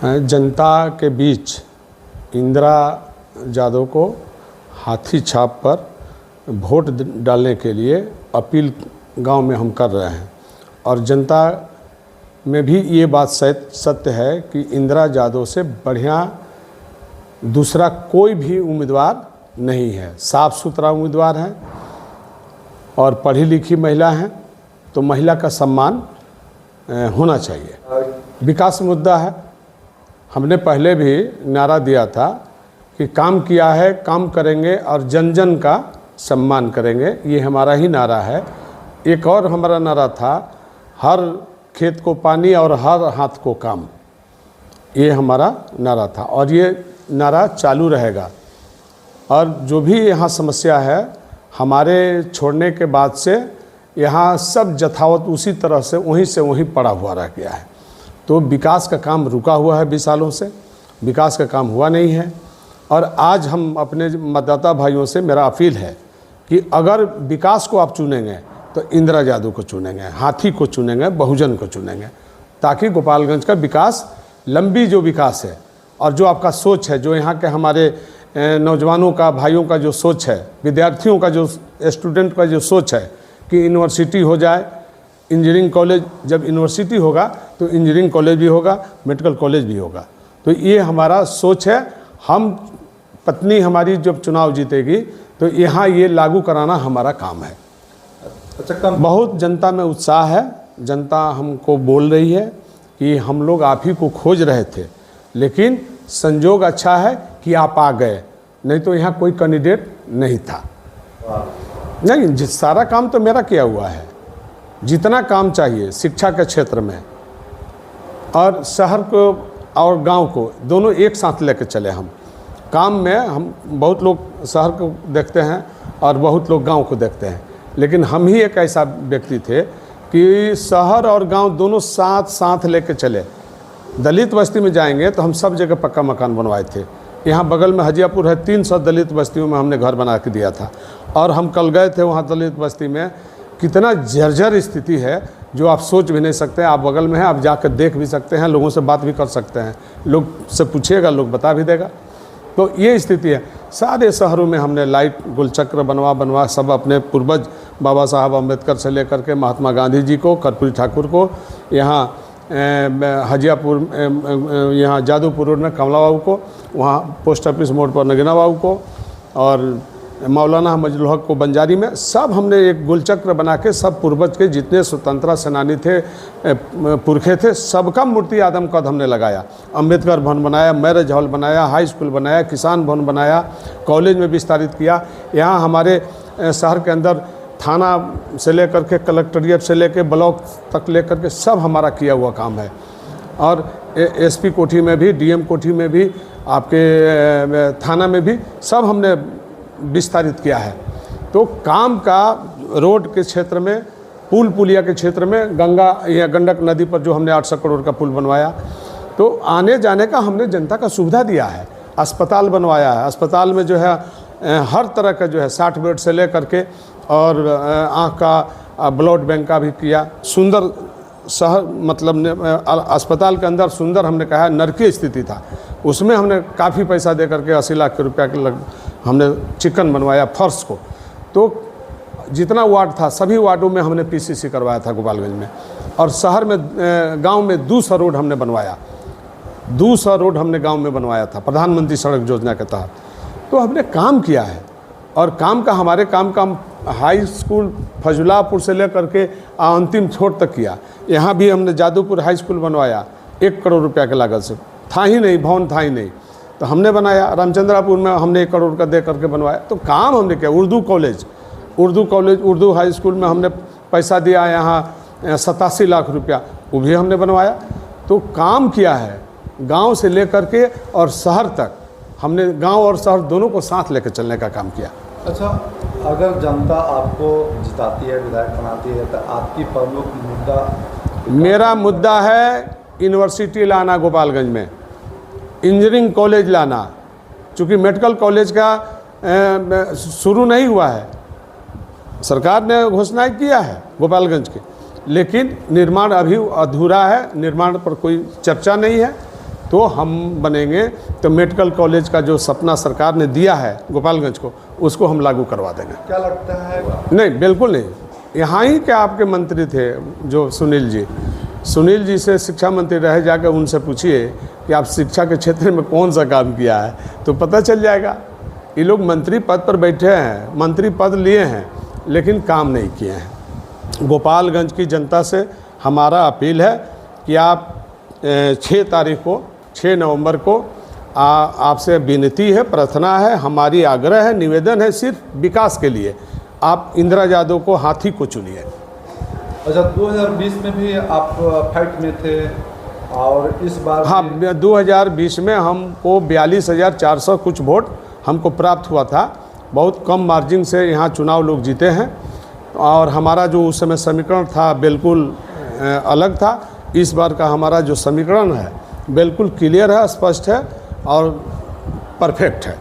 जनता के बीच इंदिरा यादव को हाथी छाप पर वोट डालने के लिए अपील गांव में हम कर रहे हैं। और जनता में भी ये बात सत्य है कि इंदिरा यादव से बढ़िया दूसरा कोई भी उम्मीदवार नहीं है। साफ सुथरा उम्मीदवार है और पढ़ी लिखी महिला है, तो महिला का सम्मान होना चाहिए। विकास मुद्दा है। हमने पहले भी नारा दिया था कि काम किया है, काम करेंगे और जन जन का सम्मान करेंगे। ये हमारा ही नारा है। एक और हमारा नारा था, हर खेत को पानी और हर हाथ को काम। ये हमारा नारा था और ये नारा चालू रहेगा। और जो भी यहाँ समस्या है, हमारे छोड़ने के बाद से यहाँ सब यथावत उसी तरह से वहीं पड़ा हुआ रह गया है। तो विकास का काम रुका हुआ है 20 सालों से, विकास का काम हुआ नहीं है। और आज हम अपने मतदाता भाइयों से मेरा अपील है कि अगर विकास को आप चुनेंगे तो इंदिरा यादव को चुनेंगे, हाथी को चुनेंगे, बहुजन को चुनेंगे, ताकि गोपालगंज का विकास, लंबी जो विकास है और जो आपका सोच है, जो यहाँ के हमारे नौजवानों का, भाइयों का जो सोच है, विद्यार्थियों का जो, स्टूडेंट का जो सोच है कि यूनिवर्सिटी हो जाए, इंजीनियरिंग कॉलेज, जब यूनिवर्सिटी होगा तो इंजीनियरिंग कॉलेज भी होगा, मेडिकल कॉलेज भी होगा। तो ये हमारा सोच है। हम पत्नी हमारी जब चुनाव जीतेगी तो यहाँ ये लागू कराना हमारा काम है। अच्छा, बहुत जनता में उत्साह है। जनता हमको बोल रही है कि हम लोग आप ही को खोज रहे थे, लेकिन संजोग अच्छा है कि आप आ गए, नहीं तो यहाँ कोई कैंडिडेट नहीं था। नहीं, सारा काम तो मेरा किया हुआ है। जितना काम चाहिए शिक्षा के क्षेत्र में और शहर को और गांव को दोनों एक साथ लेकर चले हम काम में। हम बहुत लोग शहर को देखते हैं और बहुत लोग गांव को देखते हैं, लेकिन हम ही एक ऐसा व्यक्ति थे कि शहर और गांव दोनों साथ साथ लेकर चले। दलित बस्ती में जाएंगे तो हम सब जगह पक्का मकान बनवाए थे। यहाँ बगल में हजियापुर है, 300 दलित बस्तियों में हमने घर बना के दिया था। और हम कल गए थे वहाँ दलित बस्ती में, कितना जर्जर स्थिति है जो आप सोच भी नहीं सकते। आप बगल में हैं, आप जाकर देख भी सकते हैं, लोगों से बात भी कर सकते हैं, लोग से पूछिएगा, लोग बता भी देगा। तो ये स्थिति है। सारे शहरों में हमने लाइट गोलचक्र बनवा सब अपने पूर्वज बाबा साहब अम्बेडकर से लेकर के महात्मा गांधी जी को, कर्पूरी ठाकुर को, यहाँ हजियापुर, यहाँ जादूपुर रोड में कमला बाबू को, वहाँ पोस्ट ऑफिस मोड़ पर नगीना बाबू को, और मौलाना मजलुल हक को बंजारी में, सब हमने एक गोलचक्र बना के सब पूर्वज के जितने स्वतंत्रता सेनानी थे, पुरखे थे, सबका मूर्ति आदम कद हमने लगाया। अम्बेडकर भवन बनाया, मैरिज हॉल बनाया, हाई स्कूल बनाया, किसान भवन बनाया, कॉलेज में विस्तारित किया। यहाँ हमारे शहर के अंदर थाना से लेकर के कलेक्ट्रेट से लेकर ब्लॉक तक लेकर के सब हमारा किया हुआ काम है। और एसपी कोठी में भी, डीएम कोठी में भी, आपके थाना में भी सब हमने विस्तारित किया है। तो काम का रोड के क्षेत्र में, पुल पुलिया के क्षेत्र में, गंगा या गंडक नदी पर जो हमने 800 करोड़ का पुल बनवाया, तो आने जाने का हमने जनता का सुविधा दिया है। अस्पताल बनवाया है, अस्पताल में जो है हर तरह का जो है 60 बेड से लेकर के, और आँख का ब्लड बैंक का भी किया। सुंदर शहर, मतलब अस्पताल के अंदर सुंदर, हमने कहा नरकीय स्थिति था, उसमें हमने काफ़ी पैसा दे करके 80 लाख रुपया के हमने चिकन बनवाया, फर्श को। तो जितना वार्ड था सभी वार्डों में हमने पीसीसी करवाया था गोपालगंज में। और शहर में, गांव में 200 रोड हमने बनवाया, 200 रोड हमने गांव में बनवाया था प्रधानमंत्री सड़क योजना के तहत। तो हमने काम किया है। और काम का, हमारे काम का हाई स्कूल फजुलापुर से लेकर के अंतिम छोर तक किया। यहाँ भी हमने जादूपुर हाई स्कूल बनवाया 1 करोड़ रुपया के लागत से, था ही नहीं, भवन था ही नहीं, तो हमने बनाया। रामचंद्रापुर में हमने 1 करोड़ का दे करके बनवाया। तो काम हमने किया। Urdu college, Urdu high school में हमने पैसा दिया, यहाँ 87 लाख रुपया, वो भी हमने बनवाया। तो काम किया है गांव से लेकर के और शहर तक। हमने गांव और शहर दोनों को साथ लेकर चलने का काम किया। अच्छा, अगर जनता आपको जिताती है, विधायक बनाती है, तो आपकी प्रमुख मुद्दा? मेरा मुद्दा है यूनिवर्सिटी लाना गोपालगंज में, इंजीनियरिंग कॉलेज लाना। चूँकि मेडिकल कॉलेज का शुरू नहीं हुआ है, सरकार ने घोषणा किया है गोपालगंज के, लेकिन निर्माण अभी अधूरा है, निर्माण पर कोई चर्चा नहीं है। तो हम बनेंगे तो मेडिकल कॉलेज का जो सपना सरकार ने दिया है गोपालगंज को, उसको हम लागू करवा देंगे। क्या लगता है? नहीं, बिल्कुल नहीं। यहाँ ही क्या आपके मंत्री थे जो सुनील जी से शिक्षा मंत्री रहे, जाकर उनसे पूछिए कि आप शिक्षा के क्षेत्र में कौन सा काम किया है, तो पता चल जाएगा। ये लोग मंत्री पद पर बैठे हैं, मंत्री पद लिए हैं, लेकिन काम नहीं किए हैं। गोपालगंज की जनता से हमारा अपील है कि आप 6 तारीख को, 6 नवंबर को आपसे विनती है, प्रार्थना है, हमारी आग्रह है, निवेदन है, सिर्फ विकास के लिए आप इंदिरा यादव को हाथी को चुनिए। अच्छा, 2020 में भी आप फाइट में थे और इस बार? हाँ, 2020 में हमको 42,400 कुछ वोट हमको प्राप्त हुआ था। बहुत कम मार्जिन से यहाँ चुनाव लोग जीते हैं और हमारा जो उस समय समीकरण था बिल्कुल अलग था। इस बार का हमारा जो समीकरण है बिल्कुल क्लियर है, स्पष्ट है और परफेक्ट है।